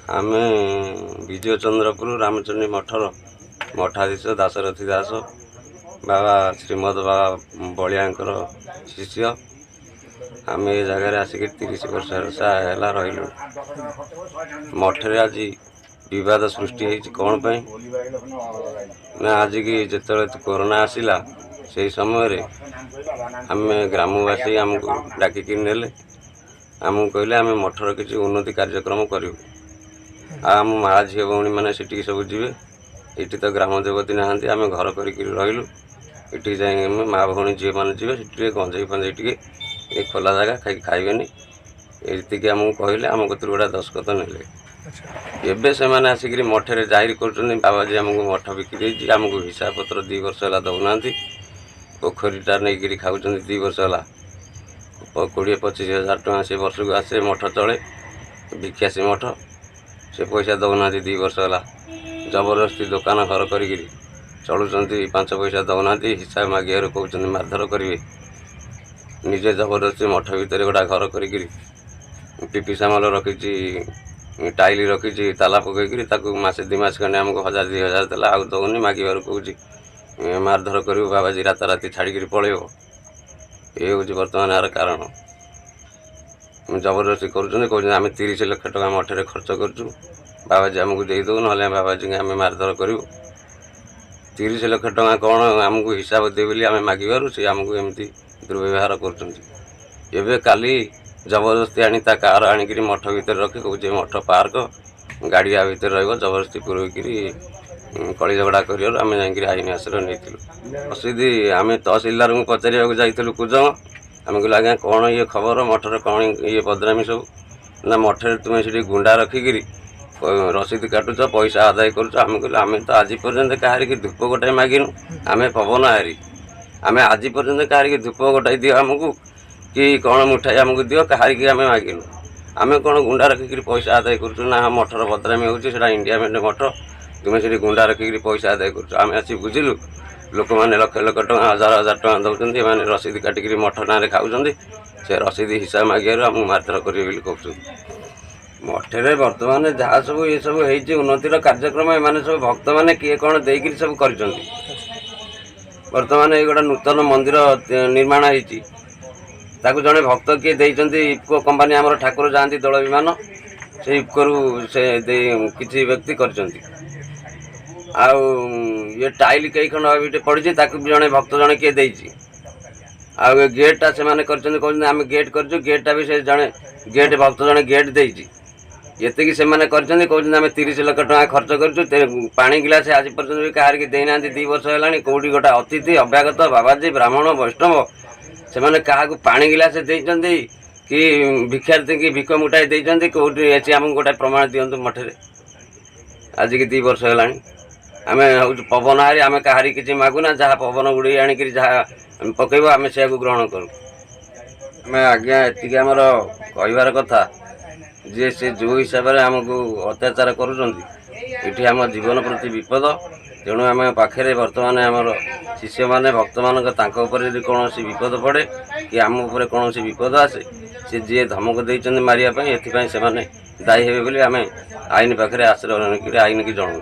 आमे विजय चंद्रपुर रामचंडी मठर मठाधीश दाशरथी दास बाबा श्रीमद बाबा बलियांकर शिष्य आम ये जगार आसिक 30 वर्ष है रही मठे आज विवाद सृष्टि कौन पाई ना आज की जो कोरोना आसला से समय आम ग्रामवासी आमको डाकिक नेले आमको कहले आम मठर किसी उन्नति कार्यक्रम करूँ आम माँ झी भौणी मैंने सब जी ये तो ग्राम देवती नहांती आम घर कर रहीलु ये जाए माँ भौणी झी मैंने जी से गंजेई फंजेई टे खोला जगह खाई खाइबेनि ये आमको कहले आम कतर गोटा दस्खत नेले एवं से मैंने आसिक मठे जाहिर कर बाबाजी आमको मठ बिकी आमको हिसाब पत्र 2 वर्ष है दौना पोखरीटा नहीं खाऊँ 2 वर्ष है 20-25 हज़ार टଙ୍କା से वर्ष को आसे मठ चले भिक्षासी मठ से पैसा दौना 2 वर्ष है जबरदस्ती दुकान घर कर चलुँच 5 पैसा दौना हिसाब मागिया कहते मारधर करेंगे निजे जबरदस्ती मठ भितर गोटा घर कर पीपी सामाल रखी टाइल रखी ताला पकईकि मसे 2 मास खंडे आमको 1000-2 हज़ार देला आउ दौनी मागिबार कहूँ मारधर कर बाबाजी राताराति छाड़ी पलैब ये हूँ बर्तमान यार कारण जबरदस्ती करें 30 लाख टका मठे खर्च करूँ बाबाजी आमको देदे ना बाबाजी आम मारधर करूँ 30 लाख टका कौन आमको हिसाब दे बोली आम मागिबार सी आमको एमती दुर्व्यवहार कर काली जबरदस्ती आनी कार आणिक मठ भर रखी कहे मठ पार्क गाड़ी आ भर रबरदस्ती पुरैक कली झगड़ा कर आम जा आईन आश्रय नहीं असीदी आम तहसिलदार को पचार जाइलु कुजंग आम कहल आज्ञा कौन ये खबर मठर कौन ये बदनामी सब ना मठे तुम्हें से गुंडा रखिकी रसीद काटुच पैसा आदाय करें कहल आम तो आज पर्यंत कहार की धूप गोटाए मागिनु आम पवन हारी आम आज पर्यंत कहार की धूप गोटाए दियो आमको कि कौन मिठाई आमको दियो कहार की आम मागिनु आम कौन गुंडा रखिक पैसा आदाय कर मठर बदनामी होता इंडिया मेट मठ तुम्हें से गुंडा रखिक पैसा आदाय कर आसी बुझिलु लोक मैंने लक्ष लक्ष टका 1000-1000 टका दौरान मैंने रसीद काटिक मठ ना खाऊँ से रसीद हिसाब मागियार आमको मारधर करेंगे कहूँ मठे बर्तमान जहाँ सब ये सब हो उन्नतिर कार्यक्रम एम सब भक्त मैंने किए कौन देकर सब कर बर्तमान ये गोटे नूतन मंदिर निर्माण होती जड़े भक्त किए देती इफको कंपानी आम ठाकुर जाती दल विमान से इफको से किसी व्यक्ति कर ये टाइल कई खंड अभी पड़ी जड़े भक्त जड़े किए देती आउ गेटा से कहते आम गेट कर गेटा भी से जड़े गेट भक्त जड़े गेट देती ये से कहते आम 30 लाख टका खर्च कर पानी गिलास आज पर्यटन भी कहार की देना 2 वर्ष है कौटी गोटे अतिथि अभ्यागत बाबाजी ब्राह्मण वैष्णव से क्या पानी गिलास देते कि भिक्षार्थी की भिक्ष मुठाई देते कौटी अच्छी आमको गोटे प्रमाण दिंतु मठे आज की 2 वर्ष है आम हूँ पवन हारी आम कहारी किसी मागुना जहाँ पवन उड़े आणिक जहाँ पकड़ आम से ग्रहण करूँ आम आज्ञा ये आमर कहबार कथा जे से जो हिसाब से आमको अत्याचार करुँच आम जीवन प्रति विपद तेणु आम पाखे बर्तमान आमर शिष्य मैंने भक्त मान कौन विपद पड़े कि आम उपर कौन विपद आसे सी जी धमक देते मारे ये दायी हे आम आईन पाखे आश्रय आईन की जनाऊँ।